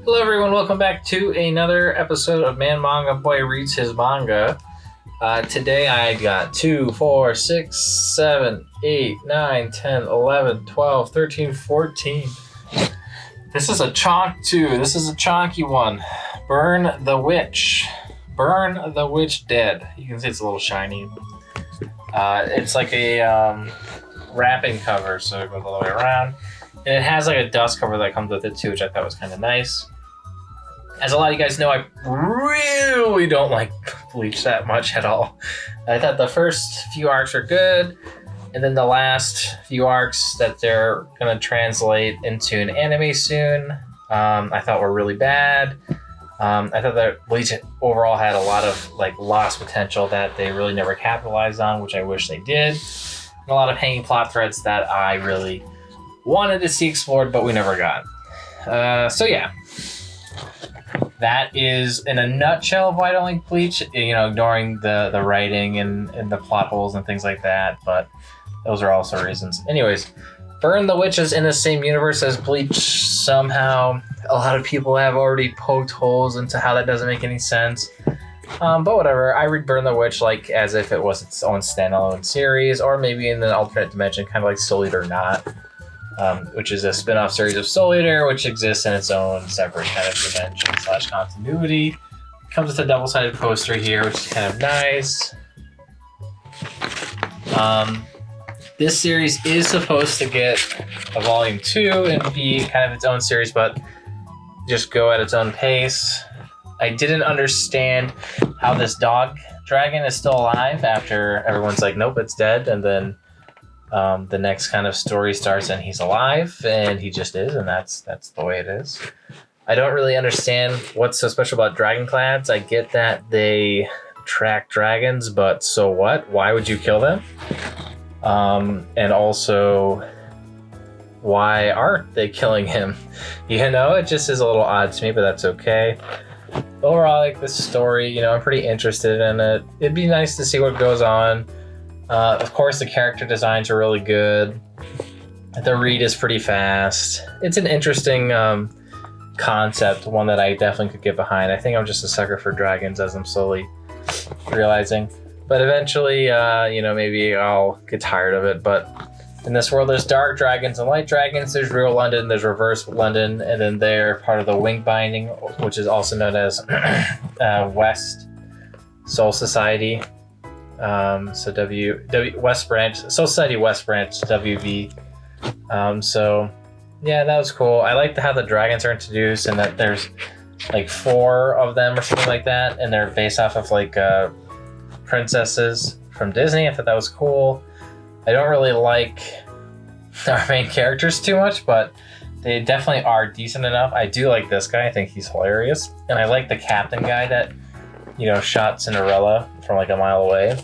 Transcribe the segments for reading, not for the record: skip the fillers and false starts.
Hello everyone, welcome back to another episode of Man Manga Boy Reads His Manga. Today I got 2, 4, 6, 7, 8, 9, 10, 11, 12, 13, 14. This is a chonk too. This is a chonky one. Burn the Witch. Burn the Witch Dead. You can see it's a little shiny. It's like a wrapping cover, so it goes all the way around. And it has like a dust cover that comes with it too, which I thought was kind of nice. As a lot of you guys know, I really don't like Bleach that much at all. I thought the first few arcs are good, and then the last few arcs that they're going to translate into an anime soon, I thought were really bad. I thought that Bleach overall had a lot of lost potential that they really never capitalized on, which I wish they did. And a lot of hanging plot threads that I really wanted to see explored, but we never got. So yeah. That is in a nutshell why I don't like Bleach, ignoring the writing and the plot holes and things like that, but those are also reasons. Anyways, Burn the Witch is in the same universe as Bleach somehow. A lot of people have already poked holes into how that doesn't make any sense. But whatever, I read Burn the Witch as if it was its own standalone series, or maybe in an alternate dimension, kind of like Soul Eater Not. Which is a spin-off series of Soul Eater, which exists in its own separate kind of dimension / continuity. Comes with a double-sided poster here, which is kind of nice. This series is supposed to get a volume 2 and be kind of its own series, but just go at its own pace. I didn't understand how this dog dragon is still alive after everyone's like, nope, it's dead, and then the next kind of story starts and he's alive, and he just is, and that's the way it is. I don't really understand what's so special about dragonclads. I get that they track dragons, but so what? Why would you kill them? And also, why aren't they killing him? It just is a little odd to me, but that's okay. Overall, I like this story. I'm pretty interested in it. It'd be nice to see what goes on. Of course, the character designs are really good. The read is pretty fast. It's an interesting concept, one that I definitely could get behind. I think I'm just a sucker for dragons, as I'm slowly realizing. But eventually, maybe I'll get tired of it. But in this world, there's dark dragons and light dragons. There's real London, there's reverse London, and then they're part of the Wing Binding, which is also known as West Soul Society. So West Branch, Soul Society West Branch, WB. So yeah, that was cool. I liked how the dragons are introduced, and that there's 4 of them or something like that, and they're based off of princesses from Disney. I thought that was cool. I don't really like our main characters too much, but they definitely are decent enough. I do like this guy. I think he's hilarious, and I like the captain guy that shot Cinderella from a mile away.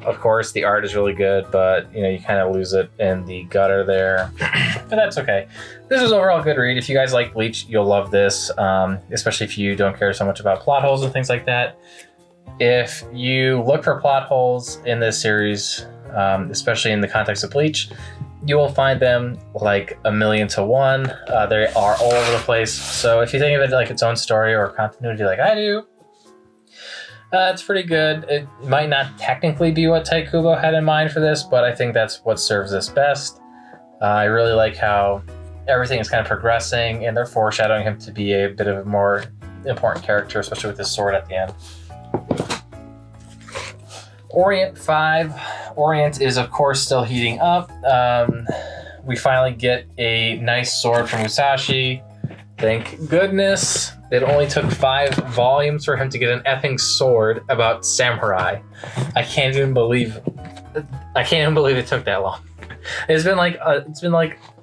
Of course, the art is really good, but you kind of lose it in the gutter there. But that's okay. This was overall a good read. If you guys like Bleach, you'll love this, especially if you don't care so much about plot holes and things like that. If you look for plot holes in this series, especially in the context of Bleach, you will find them a million to one. They are all over the place. So if you think of it like its own story or continuity like I do, it's pretty good. It might not technically be what Taikubo had in mind for this, but I think that's what serves this best. I really like how everything is kind of progressing, and they're foreshadowing him to be a bit of a more important character, especially with his sword at the end. Orient 5. Orient is, of course, still heating up. We finally get a nice sword from Musashi. Thank goodness. It only took 5 volumes for him to get an effing sword about samurai. I can't even believe it took that long. It's been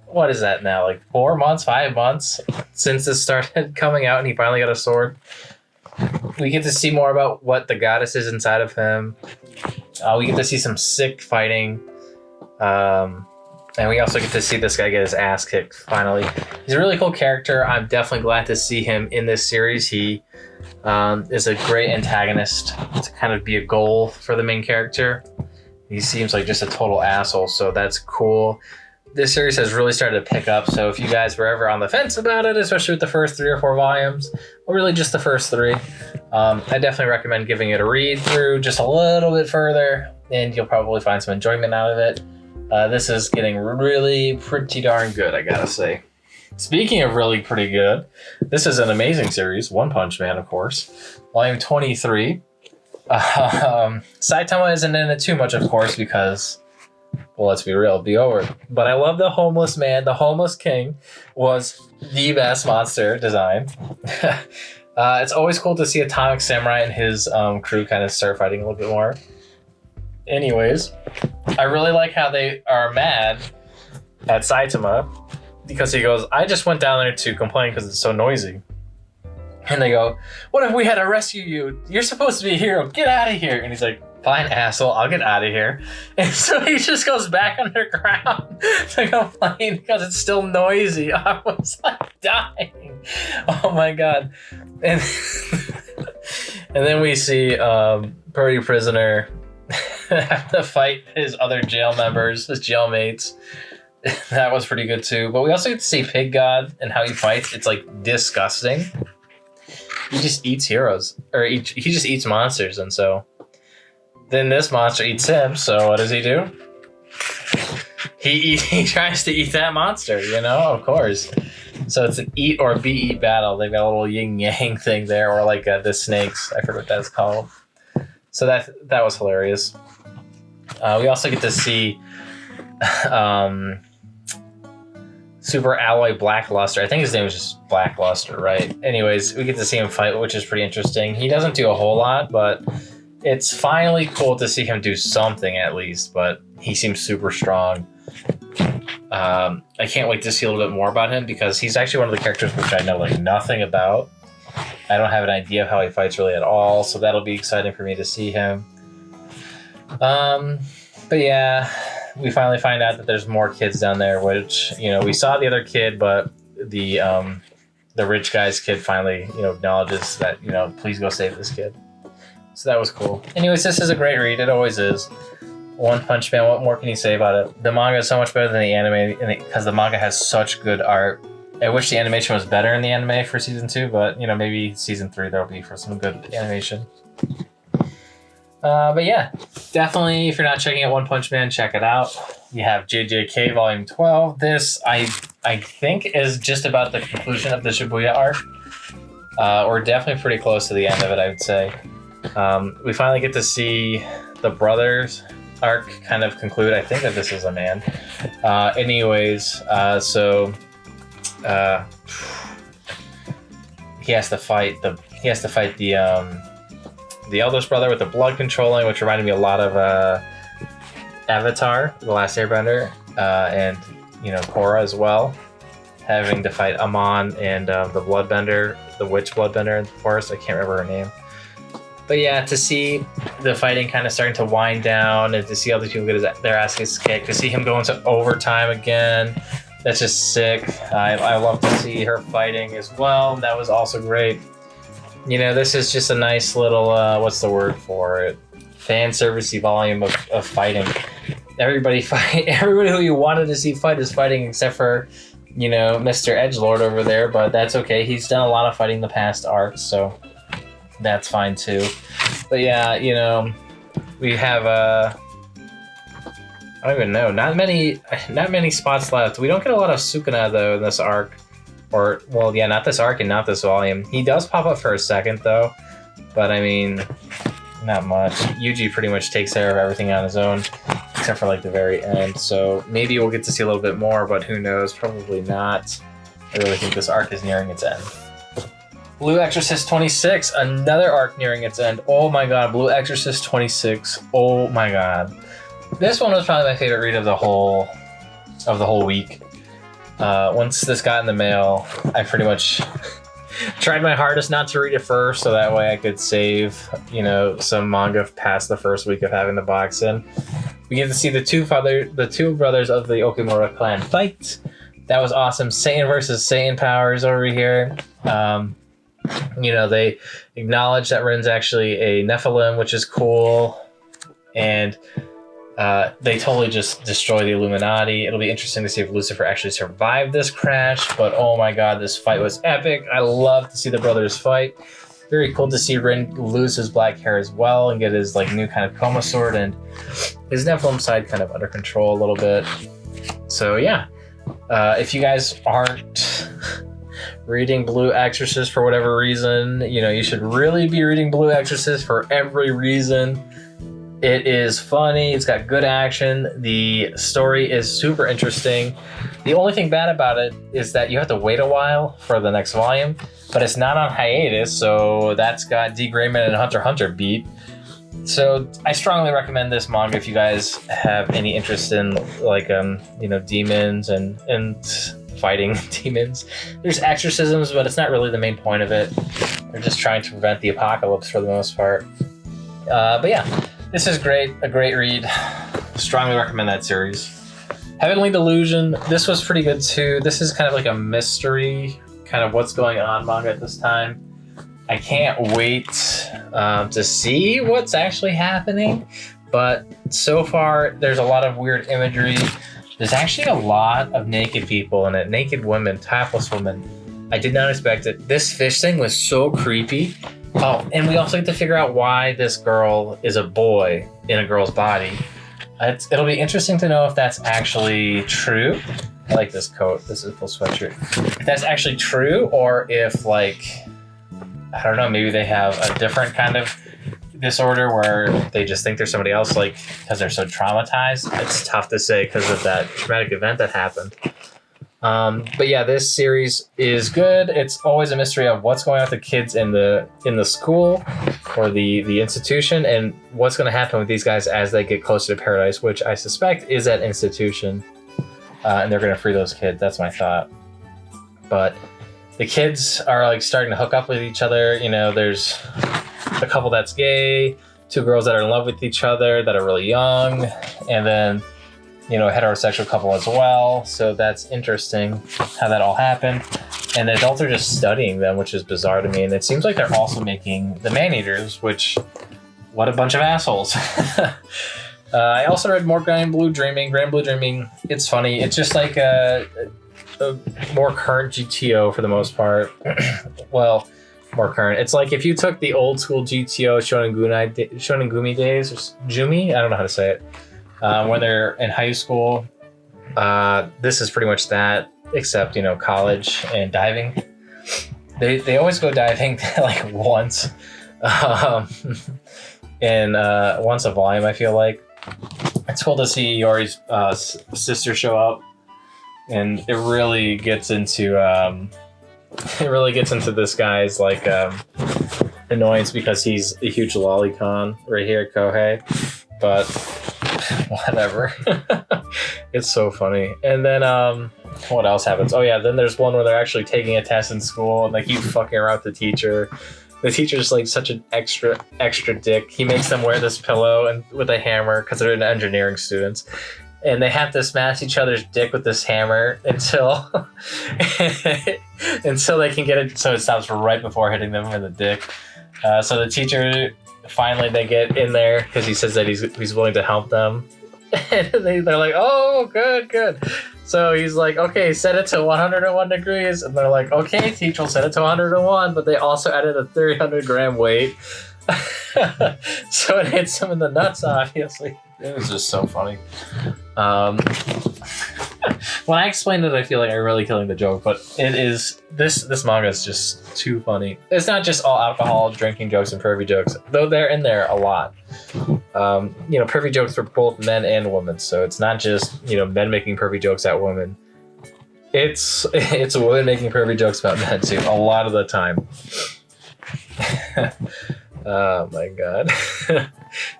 what is that now? 4 months, 5 months since this started coming out, and he finally got a sword. We get to see more about what the goddess is inside of him. We get to see some sick fighting. And we also get to see this guy get his ass kicked, finally. He's a really cool character. I'm definitely glad to see him in this series. He is a great antagonist to kind of be a goal for the main character. He seems like just a total asshole, so that's cool. this series has really started to pick up. So if you guys were ever on the fence about it, especially with the first 3 or 4 volumes, or really just the first 3, I definitely recommend giving it a read through just a little bit further, and you'll probably find some enjoyment out of it. This is getting really pretty darn good, I gotta say. Speaking of really pretty good, this is an amazing series, One Punch Man, of course. Volume 23. Saitama isn't in it too much, of course, because, well, let's be real, it'll be over. But I love the homeless man. The homeless king was the best monster design. It's always cool to see Atomic Samurai and his crew kind of start fighting a little bit more. Anyways, I really like how they are mad at Saitama because he goes, I just went down there to complain because it's so noisy. And they go, what if we had to rescue you? You're supposed to be a hero. Get out of here. And he's like, fine, asshole. I'll get out of here. And so he just goes back underground to complain because it's still noisy. I was like dying. Oh my God. And, and then we see Purdy Prisoner have to fight his other jail members, his jailmates. That was pretty good too. But we also get to see Pig God and how he fights. It's like disgusting. He just eats heroes, or he just eats monsters, and so then this monster eats him. So what does he do? He tries to eat that monster, you know, of course. So it's an eat or be eat battle. They've got a little yin yang thing there, or like the snakes. I forget what that's called. So that was hilarious. We also get to see Super Alloy Blackluster. I think his name was just Blackluster, right? Anyways, we get to see him fight, which is pretty interesting. He doesn't do a whole lot, but it's finally cool to see him do something at least, but he seems super strong. I can't wait to see a little bit more about him because he's actually one of the characters which I know like nothing about. I don't have an idea of how he fights really at all, so that'll be exciting for me to see him. But yeah, we finally find out that there's more kids down there, which, you know, we saw the other kid, but the rich guy's kid finally, you know, acknowledges that, you know, please go save this kid. So that was cool. Anyways, this is a great read. It always is. One Punch Man, what more can you say about it? The manga is so much better than the anime because the manga has such good art. I wish the animation was better in the anime for season 2, but, you know, maybe season 3 there'll be for some good animation. But yeah, definitely if you're not checking out One Punch Man, check it out. You have JJK Volume 12. This, I think, is just about the conclusion of the Shibuya arc. Or definitely pretty close to the end of it, I would say. We finally get to see the brothers arc kind of conclude. I think that this is a man. He has to fight the eldest brother with the blood controlling, which reminded me a lot of Avatar, The Last Airbender, and, you know, Korra as well, having to fight Amon and the bloodbender, the witch bloodbender in the forest. I can't remember her name. But yeah, to see the fighting kind of starting to wind down and to see other people get their asses kicked, to see him go into overtime again, that's just sick. I love to see her fighting as well. That was also great. You know, this is just a nice little, what's the word for it? Fan servicey volume of fighting. Everybody who you wanted to see fight is fighting except for, you know, Mr. Edgelord over there, but that's okay. He's done a lot of fighting in the past arcs, so that's fine too. But yeah, you know, we have I don't even know, not many spots left. We don't get a lot of Sukuna though in this arc. Or, well, yeah, not this arc and not this volume. He does pop up for a second, though. But, I mean, not much. Yuji pretty much takes care of everything on his own, except for, like, the very end. So, maybe we'll get to see a little bit more, but who knows? Probably not. I really think this arc is nearing its end. Blue Exorcist 26, another arc nearing its end. Oh my god, Blue Exorcist 26. Oh my god. This one was probably my favorite read of the whole week. Once this got in the mail, I pretty much tried my hardest not to read it first, so that way I could save, you know, some manga past the first week of having the box in. We get to see the two brothers of the Okimura clan fight. That was awesome. Saiyan versus Saiyan powers over here. You know, they acknowledge that Rin's actually a Nephilim, which is cool. And They totally just destroy the Illuminati. It'll be interesting to see if Lucifer actually survived this crash, but oh my god, this fight was epic. I love to see the brothers fight. Very cool to see Rin lose his black hair as well and get his like new kind of coma sword and his Nephilim side kind of under control a little bit. So yeah, if you guys aren't reading Blue Exorcist for whatever reason, you should really be reading Blue Exorcist for every reason. It is funny. It's got good action. The story is super interesting. The only thing bad about it is that you have to wait a while for the next volume, but it's not on hiatus, so that's got D. Grayman and Hunter x Hunter beat. So I strongly recommend this manga if you guys have any interest in like demons and fighting demons. There's exorcisms, but it's not really the main point of it. They're just trying to prevent the apocalypse for the most part. But yeah. This is great, a great read. Strongly recommend that series. Heavenly Delusion, this was pretty good too. This is kind of like a mystery, kind of what's going on manga at this time. I can't wait to see what's actually happening, but so far there's a lot of weird imagery. There's actually a lot of naked people in it, naked women, topless women. I did not expect it. This fish thing was so creepy. Oh, and we also get to figure out why this girl is a boy in a girl's body. It'll be interesting to know if that's actually true. I like this coat. This is a full sweatshirt. If that's actually true, or if, like, I don't know, maybe they have a different kind of disorder where they just think they're somebody else, like, because they're so traumatized. It's tough to say because of that traumatic event that happened. But yeah, this series is good. It's always a mystery of what's going on with the kids in the school or the institution, and what's going to happen with these guys as they get closer to paradise, which I suspect is that institution, and they're going to free those kids. That's my thought. But the kids are like starting to hook up with each other. There's a couple that's gay, two girls that are in love with each other that are really young, and then a heterosexual couple as well. So that's interesting how that all happened. And the adults are just studying them, which is bizarre to me. And it seems like they're also making the Man-Eaters, which, what a bunch of assholes. I also read more Grand Blue Dreaming. Grand Blue Dreaming, it's funny. It's just like a more current GTO for the most part. Well, more current. It's like if you took the old school GTO Shonen Gumi days, or Jumi, I don't know how to say it, when they're in high school. This is pretty much that, except college and diving. They always go diving like once in once a volume. I feel like it's cool to see Yori's sister show up, and it really gets into this guy's like annoyance because he's a huge lolicon right here at Kohei, but whatever. It's so funny. And then what else happens? Oh yeah, then there's one where they're actually taking a test in school and they keep fucking around with the teacher. The teacher's like such an extra dick. He makes them wear this pillow and with a hammer because they're engineering students, and they have to smash each other's dick with this hammer until they can get it so it stops right before hitting them in the dick. So the teacher, finally they get in there because he says that he's willing to help them. And they're like, oh, good. So he's like, okay, set it to 101 degrees. And they're like, okay, teacher, we'll set it to 101. But they also added a 300-gram weight. So it hits him in the nuts, obviously. It was just so funny. When I explained it, I feel like I'm really killing the joke, but it is, this manga is just too funny. It's not just all alcohol, drinking jokes, and pervy jokes, though they're in there a lot. Pervy jokes for both men and women, so it's not just, men making pervy jokes at women. It's women making pervy jokes about men too, a lot of the time. Oh my god.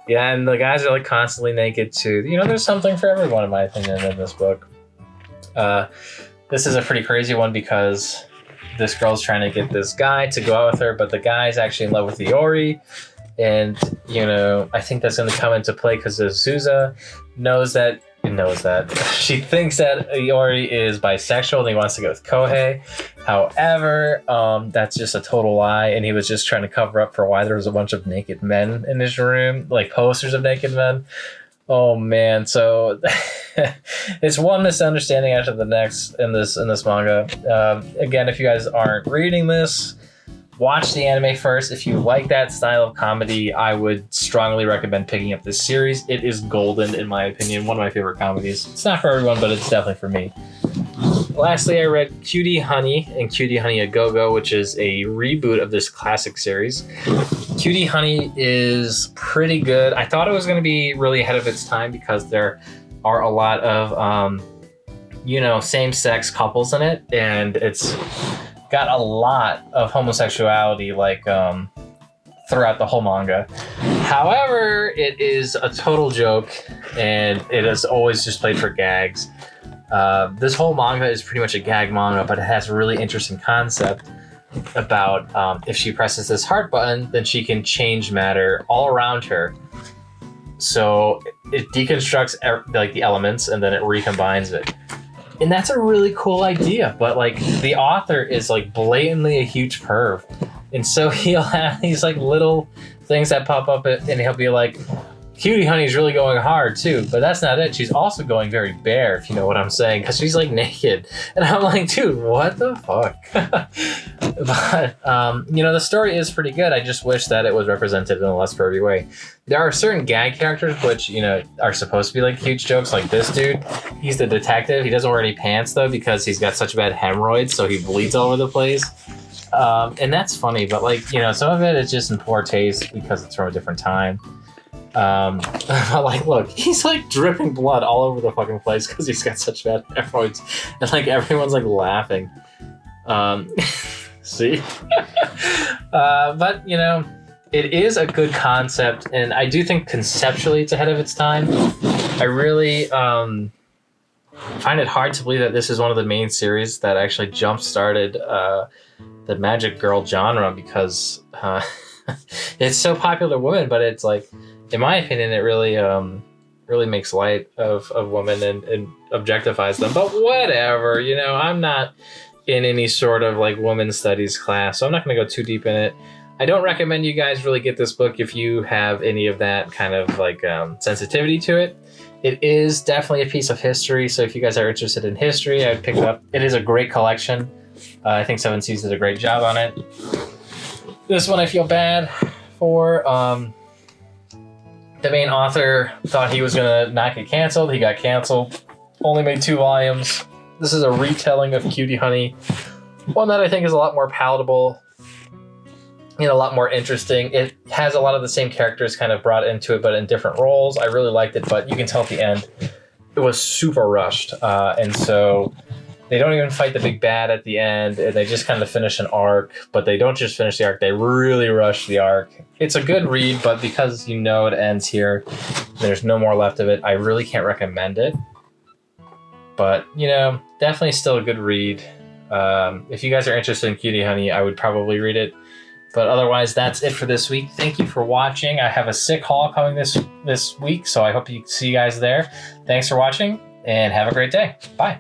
Yeah, and the guys are like constantly naked too. There's something for everyone, in my opinion, in this book. This is a pretty crazy one because this girl's trying to get this guy to go out with her, but the guy's actually in love with Iori. And, I think that's going to come into play because Azusa knows that. She thinks that Iori is bisexual and he wants to go with Kohei. However, that's just a total lie, and he was just trying to cover up for why there was a bunch of naked men in his room, like posters of naked men. Oh man, so it's one misunderstanding after the next in this manga. Again, if you guys aren't reading this, watch the anime first. If you like that style of comedy, I would strongly recommend picking up this series. It is golden, in my opinion. One of my favorite comedies. It's not for everyone, but it's definitely for me. Lastly, I read Cutie Honey and Cutie Honey A Go-Go, which is a reboot of this classic series. Cutie Honey is pretty good. I thought it was going to be really ahead of its time because there are a lot of, same-sex couples in it, and it's got a lot of homosexuality, throughout the whole manga. However, it is a total joke, and it is always just played for gags. This whole manga is pretty much a gag manga, but it has a really interesting concept about if she presses this heart button, then she can change matter all around her. So it deconstructs the elements, and then it recombines it. And that's a really cool idea, but the author is blatantly a huge perv. And so he'll have these little things that pop up, and he'll be like, Cutie Honey's really going hard too, but that's not it. She's also going very bare, if you know what I'm saying, because she's naked. And I'm like, dude, what the fuck? But, the story is pretty good. I just wish that it was represented in a less pervy way. There are certain gag characters which, are supposed to be huge jokes, like this dude. He's the detective. He doesn't wear any pants though because he's got such bad hemorrhoids, so he bleeds all over the place. And that's funny, but some of it is just in poor taste because it's from a different time. Look, he's dripping blood all over the fucking place because he's got such bad hemorrhoids, and everyone's laughing. See? But it is a good concept, and I do think conceptually it's ahead of its time. I really find it hard to believe that this is one of the main series that actually jump-started the magic girl genre, because it's so popular women, but it's in my opinion, it really makes light of women and objectifies them. But whatever, I'm not in any sort of women's studies class, so I'm not going to go too deep in it. I don't recommend you guys really get this book if you have any of that kind of sensitivity to it. It is definitely a piece of history, so if you guys are interested in history, I would pick it up. It is a great collection. I think Seven Seas did a great job on it. This one I feel bad for. The main author thought he was going to not get canceled. He got canceled. Only made 2 volumes. This is a retelling of Cutie Honey. One that I think is a lot more palatable and a lot more interesting. It has a lot of the same characters kind of brought into it, but in different roles. I really liked it, but you can tell at the end it was super rushed. And so they don't even fight the big bad at the end, and they just kind of finish an arc, but they don't just finish the arc, they really rush the arc. It's a good read, but because it ends here, there's no more left of it. I really can't recommend it. But, definitely still a good read. If you guys are interested in Cutie Honey, I would probably read it. But otherwise, that's it for this week. Thank you for watching. I have a sick haul coming this week, so I hope you see you guys there. Thanks for watching, and have a great day. Bye.